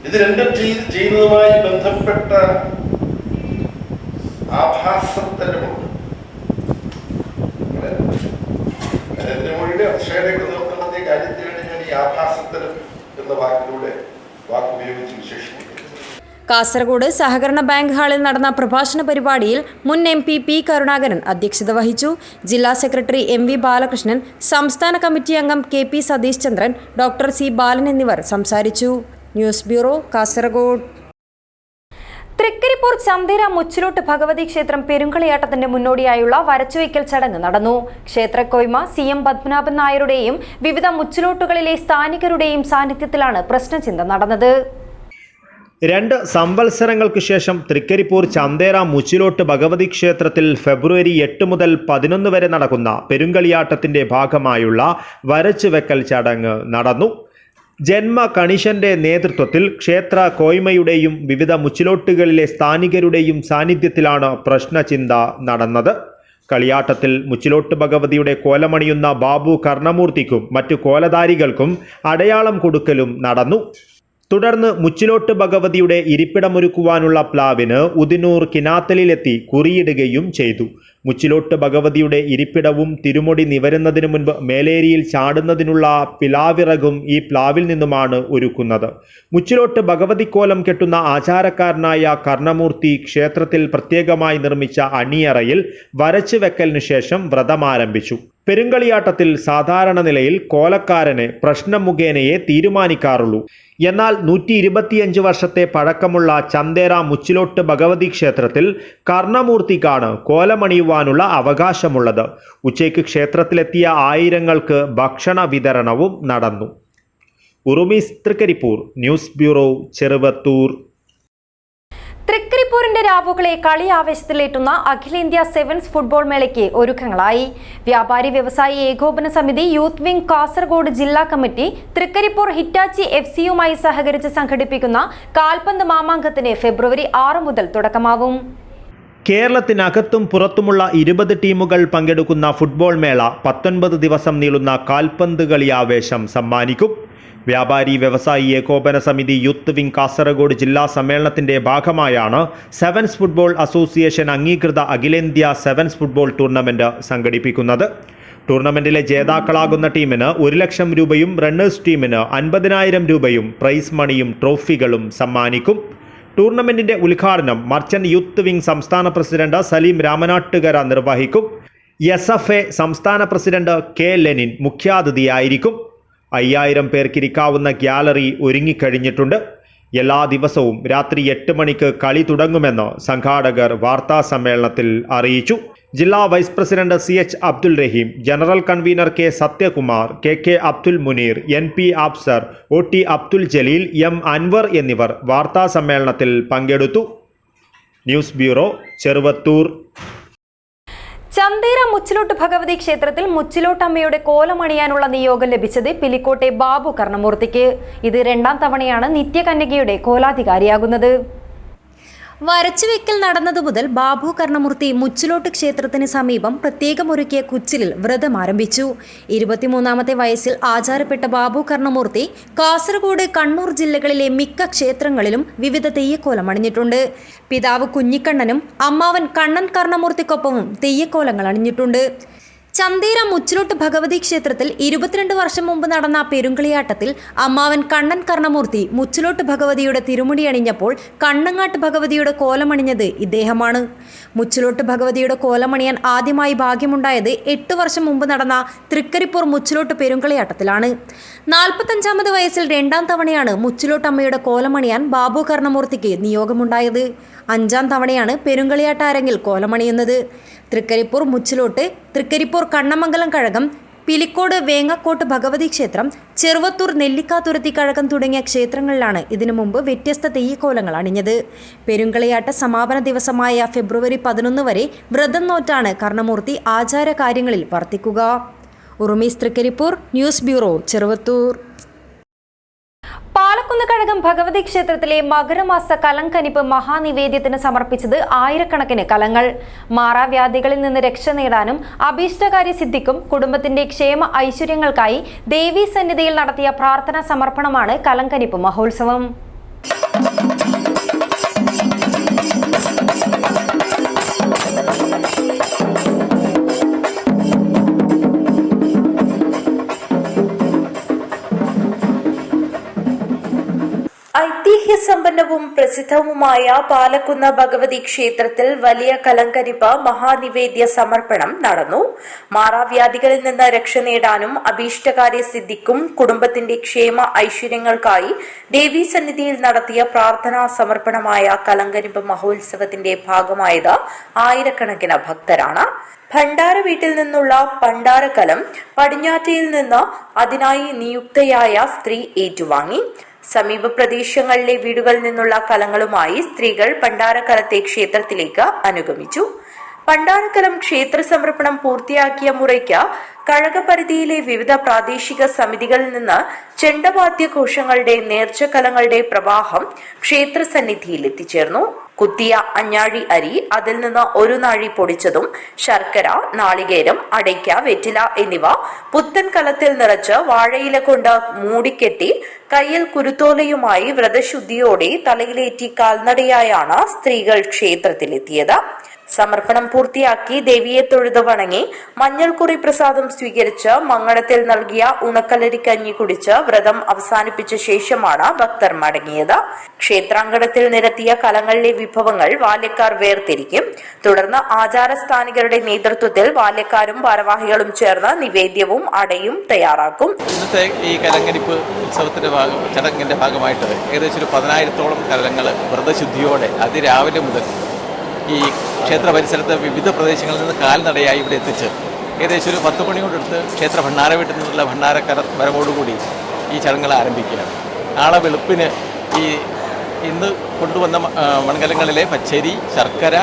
ഇത് രണ്ടും ചെയ്യുന്നതുമായി ബന്ധപ്പെട്ട ആഭാസത്തരമുണ്ട്. നരേന്ദ്രമോദിയുടെ അക്ഷയയുടെ നോക്കുന്ന കാര്യത്തിലാണ് ഞാൻ ഈ ആഭാസത്തരം എന്ന വാക്കുപയോഗിച്ച് വിശേഷിപ്പിക്കുന്നത്. കാസർഗോഡ് സഹകരണ ബാങ്ക് ഹാളിൽ നടന്ന പ്രഭാഷണ പരിപാടിയിൽ മുൻ MP P കരുണാകരൻ അധ്യക്ഷത വഹിച്ചു. ജില്ലാ സെക്രട്ടറി MV ബാലകൃഷ്ണൻ, സംസ്ഥാന കമ്മിറ്റി അംഗം KP Satheesh Chandran, doctor C Balan എന്നിവർ സംസാരിച്ചു. News bureau, Kasaragod. തൃക്കരിപ്പൂർ ചന്തേര മുച്ചിലോട്ട് ഭഗവതി ക്ഷേത്രം പെരുങ്കളിയാട്ടത്തിന്റെ മുന്നോടിയായുള്ള വരച്ചുവയ്ക്കൽ ചടങ്ങ് നടന്നു. ക്ഷേത്രക്കോയ്മ CM പത്മനാഭൻ നായരുടെയും വിവിധ മുച്ചിലോട്ടുകളിലെ സ്ഥാനികരുടെയും സാന്നിധ്യത്തിലാണ് പ്രശ്നചിന്ത നടന്നത്. 2 സംവത്സരങ്ങൾക്ക് ശേഷം തൃക്കരിപ്പൂർ ചന്തേര മുച്ചിലോട്ട് ഭഗവതി ക്ഷേത്രത്തിൽ ഫെബ്രുവരി 8 മുതൽ 11 വരെ നടക്കുന്ന പെരുങ്കളിയാട്ടത്തിന്റെ ഭാഗമായുള്ള വരച്ചുവെക്കൽ ചടങ്ങ് നടന്നു. ജന്മ കണിശന്റെ നേതൃത്വത്തിൽ ക്ഷേത്ര കോയ്മയുടെയും വിവിധ മുച്ചിലോട്ടുകളിലെ സ്ഥാനികരുടെയും സാന്നിധ്യത്തിലാണ് പ്രശ്നചിന്ത നടന്നത്. കളിയാട്ടത്തിൽ മുച്ചിലോട്ട് ഭഗവതിയുടെ കോലമണിയുന്ന ബാബു കർണമൂർത്തിക്കും മറ്റു കോലധാരികൾക്കും അടയാളം കൊടുക്കലും നടന്നു. തുടർന്ന് മുച്ചിലോട്ട് ഭഗവതിയുടെ ഇരിപ്പിടമൊരുക്കുവാനുള്ള പ്ലാവിന് ഉദിനൂർ കിനാത്തലിലെത്തി കുറിയിടുകയും ചെയ്തു. മുച്ചിലോട്ട് ഭഗവതിയുടെ ഇരിപ്പിടവും തിരുമുടി നിവരുന്നതിനു മുൻപ് മേലേരിയിൽ ചാടുന്നതിനുള്ള പിലാവിറകും ഈ പ്ലാവിൽ നിന്നുമാണ് ഒരുക്കുന്നത്. മുച്ചിലോട്ട് ഭഗവതിക്കോലം കെട്ടുന്ന ആചാരക്കാരനായ കർണമൂർത്തി ക്ഷേത്രത്തിൽ പ്രത്യേകമായി നിർമ്മിച്ച അണിയറയിൽ വരച്ചു വെക്കലിനു ശേഷം വ്രതമാരംഭിച്ചു. പെരുങ്കളിയാട്ടത്തിൽ സാധാരണ നിലയിൽ കോലക്കാരന് പ്രശ്നം മുഖേനയെ തീരുമാനിക്കാറുള്ളൂ. എന്നാൽ 125 വർഷത്തെ പഴക്കമുള്ള ചന്തേര മുച്ചിലോട്ട് ഭഗവതി ക്ഷേത്രത്തിൽ കർണമൂർത്തിക്കാണ് കോലമണിയുവാനുള്ള അവകാശമുള്ളത്. ഉച്ചയ്ക്ക് ക്ഷേത്രത്തിലെത്തിയ ആയിരങ്ങൾക്ക് ഭക്ഷണ വിതരണവും നടന്നു. ഉറുമീസ്, തൃക്കരിപ്പൂർ. News bureau, Cheruvathur. തൃക്കരിപ്പൂരിന്റെ രാവുകളെ കളി ആവേശത്തിലേറ്റുന്ന അഖിലേന്ത്യാ സെവൻസ് ഫുട്ബോൾ മേളയ്ക്ക് ഒരുക്കങ്ങളായി. വ്യാപാരി വ്യവസായി ഏകോപന സമിതി യൂത്ത് വിംഗ് കാസർഗോഡ് ജില്ലാ കമ്മിറ്റി തൃക്കരിപ്പൂർ ഹിറ്റാച്ചി FCയുമായി സഹകരിച്ച് സംഘടിപ്പിക്കുന്ന കാൽപന്ത് മാമാങ്കത്തിന് ഫെബ്രുവരി 6 മുതൽ തുടക്കമാവും. കേരളത്തിനകത്തും പുറത്തുമുള്ള 20 ടീമുകൾ പങ്കെടുക്കുന്ന ഫുട്ബോൾ മേള 19 ദിവസം നീളുന്ന കാൽപന്ത് കളി ആവേശം സമ്മാനിക്കും. വ്യാപാരി വ്യവസായി ഏകോപന സമിതി യൂത്ത് വിംഗ് കാസർഗോഡ് ജില്ലാ സമ്മേളനത്തിന്റെ ഭാഗമായാണ് സെവൻസ് ഫുട്ബോൾ അസോസിയേഷൻ അംഗീകൃത അഖിലേന്ത്യാ സെവൻസ് ഫുട്ബോൾ ടൂർണമെന്റ് സംഘടിപ്പിക്കുന്നത്. ടൂർണമെന്റിലെ ജേതാക്കളാകുന്ന ടീമിന് 1 ലക്ഷം രൂപയും റണ്ണേഴ്സ് ടീമിന് 50,000 രൂപയും പ്രൈസ് മണിയും ട്രോഫികളും സമ്മാനിക്കും. ടൂർണമെന്റിന്റെ ഉദ്ഘാടനം മർച്ചന്റ് യൂത്ത് വിംഗ് സംസ്ഥാന പ്രസിഡന്റ് സലീം രാമനാട്ടുകര നിർവഹിക്കും. SFA സംസ്ഥാന പ്രസിഡന്റ് K ലെനിൻ മുഖ്യാതിഥിയായിരിക്കും. 5000 പേർക്കിരിക്കാവുന്ന ഗ്യാലറി ഒരുങ്ങിക്കഴിഞ്ഞിട്ടുണ്ട്. എല്ലാ ദിവസവും രാത്രി 8 മണിക്ക് കളി തുടങ്ങുമെന്ന് സംഘാടകർ വാർത്താ സമ്മേളനത്തിൽ അറിയിച്ചു. ജില്ലാ vice president CH Abdul Rahim, general convener K Sathyakumar, KK Abdul Muneer, NP Absar, OT Abdul Jaleel, M Anwar എന്നിവർ വാർത്താ സമ്മേളനത്തിൽ പങ്കെടുത്തു. News bureau, Cheruvathur. ചന്തേര മുച്ചിലോട്ട് ഭഗവതി ക്ഷേത്രത്തിൽ മുച്ചിലോട്ടമ്മയുടെ കോലമണിയാനുള്ള നിയോഗം ലഭിച്ചത് പിലിക്കോട്ടെ ബാബു കർണമൂർത്തിക്ക്. ഇത് 2ാം തവണയാണ് നിത്യകന്യകയുടെ കോലാധികാരിയാകുന്നത്. വരച്ചുവെക്കൽ നടന്നതു മുതൽ ബാബു കർണമൂർത്തി മുച്ചിലോട്ട് ക്ഷേത്രത്തിന് സമീപം പ്രത്യേകമൊരുക്കിയ കുച്ചിലിൽ വ്രതം ആരംഭിച്ചു. 23ാമത്തെ വയസ്സിൽ ആചാരപ്പെട്ട ബാബു കർണമൂർത്തി കാസർഗോഡ്, കണ്ണൂർ ജില്ലകളിലെ മിക്ക ക്ഷേത്രങ്ങളിലും വിവിധ തെയ്യക്കോലം അണിഞ്ഞിട്ടുണ്ട്. പിതാവ് കുഞ്ഞിക്കണ്ണനും അമ്മാവൻ കണ്ണൻ കർണമൂർത്തിക്കൊപ്പവും തെയ്യക്കോലങ്ങൾ അണിഞ്ഞിട്ടുണ്ട്. ചന്തേര മുച്ചിലോട്ട് ഭഗവതി ക്ഷേത്രത്തിൽ 22 വർഷം മുമ്പ് നടന്ന പെരുങ്കളിയാട്ടത്തിൽ അമ്മാവൻ കണ്ണൻ കർണമൂർത്തി മുച്ചിലോട്ട് ഭഗവതിയുടെ തിരുമുടി അണിഞ്ഞപ്പോൾ കണ്ണങ്ങാട്ട് ഭഗവതിയുടെ കോലമണിഞ്ഞത് ഇദ്ദേഹമാണ്. മുച്ചിലോട്ട് ഭഗവതിയുടെ കോലമണിയാൻ ആദ്യമായി ഭാഗ്യമുണ്ടായത് 8 വർഷം മുമ്പ് നടന്ന തൃക്കരിപ്പൂർ മുച്ചിലോട്ട് പെരുങ്കളിയാട്ടത്തിലാണ്. 45ാമത് വയസ്സിൽ 2ാം തവണയാണ് മുച്ചിലോട്ടമ്മയുടെ കോലമണിയാൻ ബാബു കർണമൂർത്തിക്ക് നിയോഗമുണ്ടായത്. 5ാം തവണയാണ് പെരുങ്കളിയാട്ട അരങ്ങിൽ കോലമണിയുന്നത്. തൃക്കരിപ്പൂർ മുച്ചിലോട്ട്, തൃക്കരിപ്പൂർ കണ്ണമംഗലം കഴകം, പിലിക്കോട് വേങ്ങക്കോട്ട് ഭഗവതി ക്ഷേത്രം, ചെറുവത്തൂർ നെല്ലിക്കാതുരുത്തി കഴകം തുടങ്ങിയ ക്ഷേത്രങ്ങളിലാണ് ഇതിനു മുമ്പ് വ്യത്യസ്ത തെയ്യക്കോലങ്ങൾ അണിഞ്ഞത്. പെരുങ്കളിയാട്ട സമാപന ദിവസമായ ഫെബ്രുവരി 11 വരെ വ്രതം നോറ്റാണ് കർണമൂർത്തി ആചാര കാര്യങ്ങളിൽ വർത്തിക്കുക. ഉറുമീസ് തൃക്കരിപ്പൂർ, ന്യൂസ് ബ്യൂറോ, ചെറുവത്തൂർ. പാലക്കുന്ന് കഴകം ഭഗവതി ക്ഷേത്രത്തിലെ മകരമാസ കലങ്കനിപ്പ് മഹാനിവേദ്യത്തിന് സമർപ്പിച്ചത് ആയിരക്കണക്കിന് കലങ്ങൾ. മാറാവ്യാധികളിൽ നിന്ന് രക്ഷ നേടാനും അഭീഷ്ടകാര്യ സിദ്ധിക്കും കുടുംബത്തിന്റെ ക്ഷേമ ഐശ്വര്യങ്ങൾക്കായി ദേവീ സന്നിധിയിൽ നടത്തിയ പ്രാർത്ഥനാ സമർപ്പണമാണ് കലങ്കനിപ്പ് മഹോത്സവം. ഐതിഹ്യസമ്പന്നവും പ്രസിദ്ധവുമായ പാലക്കുന്ന് ഭഗവതി ക്ഷേത്രത്തിൽ വലിയ കലങ്കനിപ്പ് മഹാനിവേദ്യ സമർപ്പണം നടന്നു. മാറാവ്യാധികളിൽ നിന്ന് രക്ഷ നേടാനും അഭീഷ്ടകാര്യ സിദ്ധിക്കും കുടുംബത്തിന്റെ ക്ഷേമ ഐശ്വര്യങ്ങൾക്കായി ദേവീ സന്നിധിയിൽ നടത്തിയ പ്രാർത്ഥനാ സമർപ്പണമായ കലങ്കനിപ്പ് മഹോത്സവത്തിന്റെ ഭാഗമായത് ആയിരക്കണക്കിന് ഭക്തരാണ്. ഭണ്ഡാര വീട്ടിൽ നിന്നുള്ള ഭണ്ഡാരക്കലം പടിഞ്ഞാറ്റയിൽ നിന്ന് അതിനായി നിയുക്തയായ സ്ത്രീ ഏറ്റുവാങ്ങി. സമീപ പ്രദേശങ്ങളിലെ വീടുകളിൽ നിന്നുള്ള കലങ്ങളുമായി സ്ത്രീകൾ ഭണ്ഡാരക്കലത്തെ ക്ഷേത്രത്തിലേക്ക് അനുഗമിച്ചു. ഭണ്ഡാരക്കലം ക്ഷേത്ര സമർപ്പണം പൂർത്തിയാക്കിയ മുറയ്ക്ക് കഴകപരിധിയിലെ വിവിധ പ്രാദേശിക സമിതികളിൽ നിന്ന് ചെണ്ടവാദ്യഘോഷങ്ങളുടെ നേർച്ചക്കലങ്ങളുടെ പ്രവാഹം ക്ഷേത്രസന്നിധിയിൽ എത്തിച്ചേർന്നു. കുത്തിയ അഞ്ഞാഴി അരി, അതിൽ നിന്ന് ഒരു നാഴി പൊടിച്ചതും ശർക്കര, നാളികേരം, അടയ്ക്ക, വെറ്റില എന്നിവ പുത്തൻ കലത്തിൽ നിറച്ച് വാഴയില കൊണ്ട് മൂടിക്കെട്ടി കയ്യിൽ കുരുത്തോലയുമായി വ്രതശുദ്ധിയോടെ തലയിലേറ്റി കാൽനടയായാണ് സ്ത്രീകൾ ക്ഷേത്രത്തിലെത്തിയത്. സമർപ്പണം പൂർത്തിയാക്കി ദേവിയെ തൊഴുതു വണങ്ങി മഞ്ഞൾക്കുറി പ്രസാദം സ്വീകരിച്ച് മംഗളത്തിൽ നൽകിയ ഉണക്കലരിക്കഞ്ഞി കുടിച്ച് വ്രതം അവസാനിപ്പിച്ച ശേഷമാണ് ഭക്തർ മടങ്ങിയത്. ക്ഷേത്രാങ്കണത്തിൽ നിരത്തിയ കലങ്ങളിലെ വിഭവങ്ങൾ ബാല്യക്കാർ വേർതിരിക്കും. തുടർന്ന് ആചാരസ്ഥാനികരുടെ നേതൃത്വത്തിൽ ബാല്യക്കാരും ഭാരവാഹികളും ചേർന്ന് നിവേദ്യവും അടയും തയ്യാറാക്കും. ഇന്നത്തെ ഈ കലങ്കനിപ്പ് ഉത്സവത്തിന്റെ ചടങ്ങിന്റെ ഭാഗമായിട്ട് ഏകദേശം 10,000-ഓളം കലങ്ങൾ വ്രതശുദ്ധിയോടെ അതിരാവിലെ മുതൽ ഈ ക്ഷേത്ര പരിസരത്ത് വിവിധ പ്രദേശങ്ങളിൽ നിന്ന് കാൽനടയായി ഇവിടെ എത്തിച്ച് ഏകദേശം ഒരു 10 മണിയോടടുത്ത് ക്ഷേത്ര ഭണ്ഡാര വീട്ടിൽ നിന്നുള്ള ഭണ്ഡാരക്കര വരവോടുകൂടി ഈ ചടങ്ങുകൾ ആരംഭിക്കുകയാണ്. നാളെ വെളുപ്പിന് ഇന്ന് കൊണ്ടുവന്ന മൺകലങ്ങളിലെ പച്ചരി, ശർക്കര,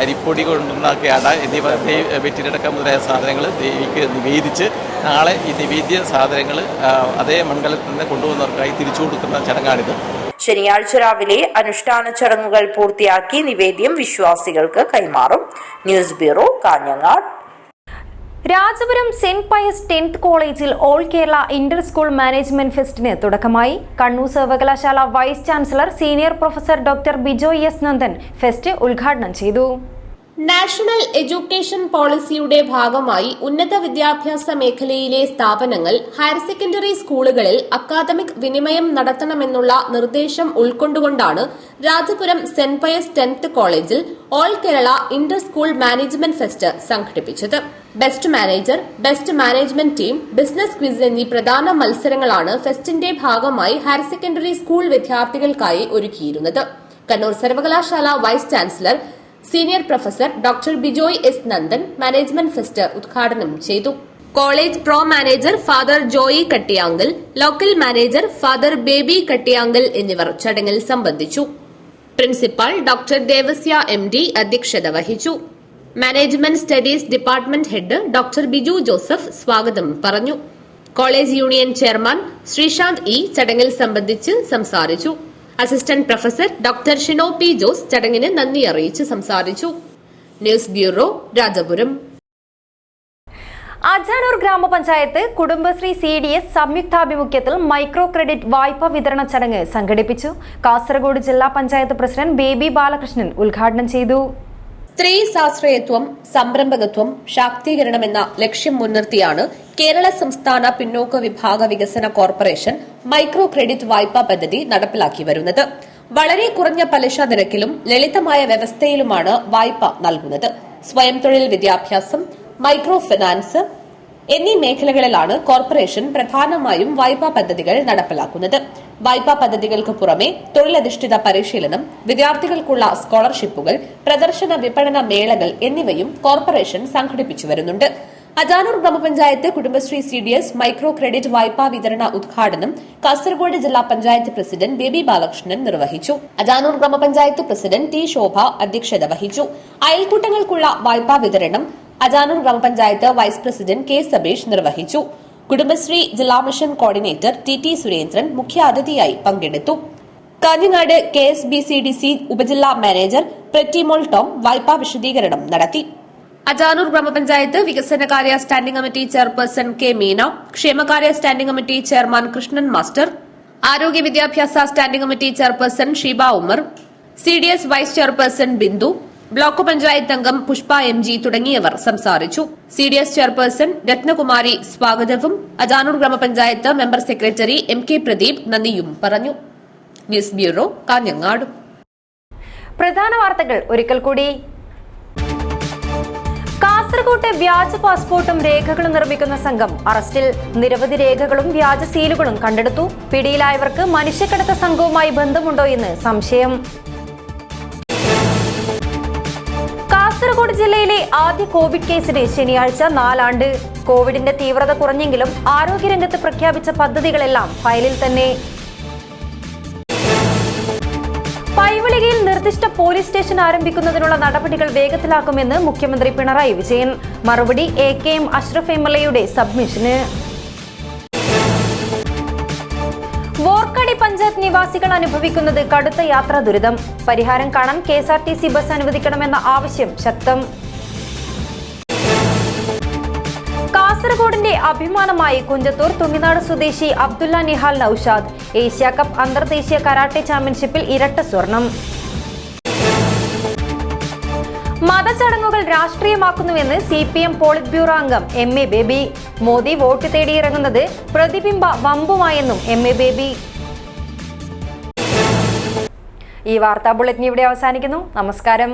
അരിപ്പൊടി കൊണ്ടുണ്ടാക്കിയ അട എന്നിവ വെറ്റിലടക്കം മുതലായ സാധനങ്ങൾ ദേവിക്ക് നിവേദിച്ച് നാളെ ഈ നിവേദ്യ സാധനങ്ങൾ അതേ മൺകലത്തിൽ നിന്ന് കൊണ്ടുവന്നവർക്കായി തിരിച്ചു കൊടുക്കുന്ന ചടങ്ങാണിത്. ശനിയാഴ്ച രാവിലെ അനുഷ്ഠാന ചടങ്ങുകൾ പൂർത്തിയാക്കി നിവേദ്യം വിശ്വാസികൾക്ക് കൈമാറും. News bureau, Kanhangad. Rajapuram saint Pius 10th കോളേജിൽ all Kerala inter school management ഫെസ്റ്റിന് തുടക്കമായി. കണ്ണൂർ സർവകലാശാല vice chancellor senior professor doctor Bijoy S Nandan fest ഉദ്ഘാടനം ചെയ്തു. നാഷണൽ എഡ്യൂക്കേഷൻ പോളിസിയുടെ ഭാഗമായി ഉന്നത വിദ്യാഭ്യാസ മേഖലയിലെ സ്ഥാപനങ്ങൾ ഹയർ സെക്കൻഡറി സ്കൂളുകളിൽ അക്കാദമിക് വിനിമയം നടത്തണമെന്നുള്ള നിർദ്ദേശം ഉൾക്കൊണ്ടുകൊണ്ടാണ് രാജപുരം സെന്റ് പയസ് 10th കോളേജിൽ all Kerala inter school management fest സംഘടിപ്പിച്ചത്. Best manager, best management team, business quiz എന്നീ പ്രധാന മത്സരങ്ങളാണ് ഫെസ്റ്റിന്റെ ഭാഗമായി ഹയർ സെക്കൻഡറി സ്കൂൾ വിദ്യാർത്ഥികൾക്കായി ഒരുക്കിയിരുന്നത്. കണ്ണൂർ സർവകലാശാല vice chancellor senior professor doctor Bijoy S Nandan management fest ഉദ്ഘാടനം ചെയ്തു. College pro manager father Joy Kattiyankal, local manager father Baby Kattiyankal എന്നിവർ ചടങ്ങിൽ സംബന്ധിച്ചു. പ്രിൻസിപ്പൽ ഡോക്ടർ ദേവസ്യ MD അധ്യക്ഷത വഹിച്ചു. Management studies department head doctor Biju Joseph സ്വാഗതം പറഞ്ഞു. College union chairman Sreesanth E ചടങ്ങിൽ സംബന്ധിച്ച് സംസാരിച്ചു. Assistant professor doctor Shino P Jose ചടങ്ങിന് നന്ദി അറിയിച്ച് സംസാരിച്ചു. News bureau, Rajapuram. അജാനൂർ ഗ്രാമപഞ്ചായത്ത് കുടുംബശ്രീ CDS സംയുക്താഭിമുഖ്യത്തിൽ മൈക്രോ ക്രെഡിറ്റ് വായ്പാ വിതരണ ചടങ്ങ് സംഘടിപ്പിച്ചു. കാസർഗോഡ് ജില്ലാ പഞ്ചായത്ത് പ്രസിഡന്റ് ബേബി ബാലകൃഷ്ണൻ ഉദ്ഘാടനം ചെയ്തു. സ്ത്രീ സാശ്രയത്വം, സംരംഭകത്വം, ശാക്തീകരണം എന്ന ലക്ഷ്യം മുൻനിർത്തിയാണ് കേരള സംസ്ഥാന പിന്നോക്ക വിഭാഗ വികസന കോർപ്പറേഷൻ മൈക്രോ ക്രെഡിറ്റ് വായ്പാ പദ്ധതി നടപ്പിലാക്കി വരുന്നത്. വളരെ കുറഞ്ഞ പലിശ നിരക്കിലും ലളിതമായ വ്യവസ്ഥയിലുമാണ് വായ്പ നൽകുന്നത്. സ്വയം തൊഴിൽ, വിദ്യാഭ്യാസം, മൈക്രോ ഫിനാൻസ് എന്നീ മേഖലകളിലാണ് കോർപ്പറേഷൻ പ്രധാനമായും വായ്പാ പദ്ധതികൾ നടപ്പിലാക്കുന്നത്. വായ്പാ പദ്ധതികൾക്ക് പുറമെ തൊഴിലധിഷ്ഠിത പരിശീലനം, വിദ്യാർത്ഥികൾക്കുള്ള സ്കോളർഷിപ്പുകൾ, പ്രദർശന വിപണന മേളകൾ എന്നിവയും കോർപ്പറേഷൻ സംഘടിപ്പിച്ചു വരുന്നുണ്ട്. അജാനൂർ ഗ്രാമപഞ്ചായത്ത് കുടുംബശ്രീ CDS മൈക്രോ ക്രെഡിറ്റ് വായ്പാ വിതരണ ഉദ്ഘാടനം കാസർഗോഡ് ജില്ലാ പഞ്ചായത്ത് പ്രസിഡന്റ് ബേബി ബാലകൃഷ്ണൻ നിർവഹിച്ചു. അജാനൂർ ഗ്രാമപഞ്ചായത്ത് പ്രസിഡന്റ് T ശോഭ അധ്യക്ഷത വഹിച്ചു. അയൽക്കൂട്ടങ്ങൾക്കുള്ള വായ്പാ വിതരണം അജാനൂർ ഗ്രാമപഞ്ചായത്ത് വൈസ് പ്രസിഡന്റ് K സബീഷ് നിർവഹിച്ചു. കുടുംബശ്രീ ജില്ലാ മിഷൻ കോർഡിനേറ്റർ TT സുരേന്ദ്രൻ മുഖ്യാതിഥിയായി പങ്കെടുത്തു. കാഞ്ഞങ്ങാട് KSBCDC ഉപജില്ലാ മാനേജർ പ്രറ്റിമോൾ ടോം വായ്പാ വിശദീകരണം നടത്തി. അജാനൂർ ഗ്രാമപഞ്ചായത്ത് വികസനകാര്യ standing committee chairperson K Meena, ക്ഷേമകാര്യ standing committee chairman Krishnan master, ആരോഗ്യ വിദ്യാഭ്യാസ standing committee chairperson Sheeba Umar, CDS vice chairperson Bindu, block panchayat അംഗം പുഷ്പ MG തുടങ്ങിയവർ സംസാരിച്ചു. CDS ചെയർപേഴ്സൺ രത്നകുമാരി സ്വാഗതവും അജാനൂർ ഗ്രാമപഞ്ചായത്ത് മെമ്പർ സെക്രട്ടറി MK പ്രദീപ് നന്ദിയും പറഞ്ഞു. News bureau, Kanhangad. പ്രധാന വാർത്തകൾ ഒരിക്കൽ കൂടി. കാസർകോട്ടെ വ്യാജ പാസ്പോർട്ടും രേഖകളും നിർമ്മിക്കുന്ന സംഘം അറസ്റ്റിൽ. നിരവധി രേഖകളും വ്യാജ സീലുകളും കണ്ടെടുത്തു. പിടിയിലായവർക്ക് മനുഷ്യക്കടത്ത് സംഘവുമായി ബന്ധമുണ്ടോ എന്ന് സംശയം. കാസർഗോഡ് ജില്ലയിലെ ആദ്യ കോവിഡ് കേസിന് ശനിയാഴ്ച 4 ആണ്ട്. കോവിഡിന്റെ തീവ്രത കുറഞ്ഞെങ്കിലും ആരോഗ്യരംഗത്ത് പ്രഖ്യാപിച്ച പദ്ധതികളെല്ലാം ഫയലിൽ തന്നെ. പൈവളികയിൽ നിർദ്ദിഷ്ട പോലീസ് സ്റ്റേഷൻ ആരംഭിക്കുന്നതിനുള്ള നടപടികൾ വേഗത്തിലാക്കുമെന്ന് മുഖ്യമന്ത്രി പിണറായി വിജയൻ. മറുപടി AKM അഷ്റഫ് MLAയുടെ സബ്മിഷന്. വോർക്കാടി പഞ്ചായത്ത് നിവാസികൾ അനുഭവിക്കുന്നത് കടുത്ത യാത്രാ ദുരിതം. പരിഹാരം കാണാൻ KSRTC ബസ് അനുവദിക്കണമെന്ന ആവശ്യം ശക്തം. കാസർഗോഡിന്റെ അഭിമാനമായി കുഞ്ചത്തൂർ തുങ്ങിനാട് സ്വദേശി അബ്ദുള്ള നിഹാൽ നൌഷാദ്. ഏഷ്യ കപ്പ് അന്തർദേശീയ കരാട്ടെ ചാമ്പ്യൻഷിപ്പിൽ ഇരട്ട സ്വർണം. മതചടങ്ങുകൾ രാഷ്ട്രീയമാക്കുന്നുവെന്ന് CPM പോളിറ്റ് ബ്യൂറോ അംഗം MA ബേബി. മോദി വോട്ട് തേടിയിറങ്ങുന്നത് പ്രതിബിംബ വമ്പുമായെന്നും MA ബേബി. ഈ വാർത്താ ബുള്ളറ്റിൻ ഇവിടെ അവസാനിക്കുന്നു. നമസ്കാരം.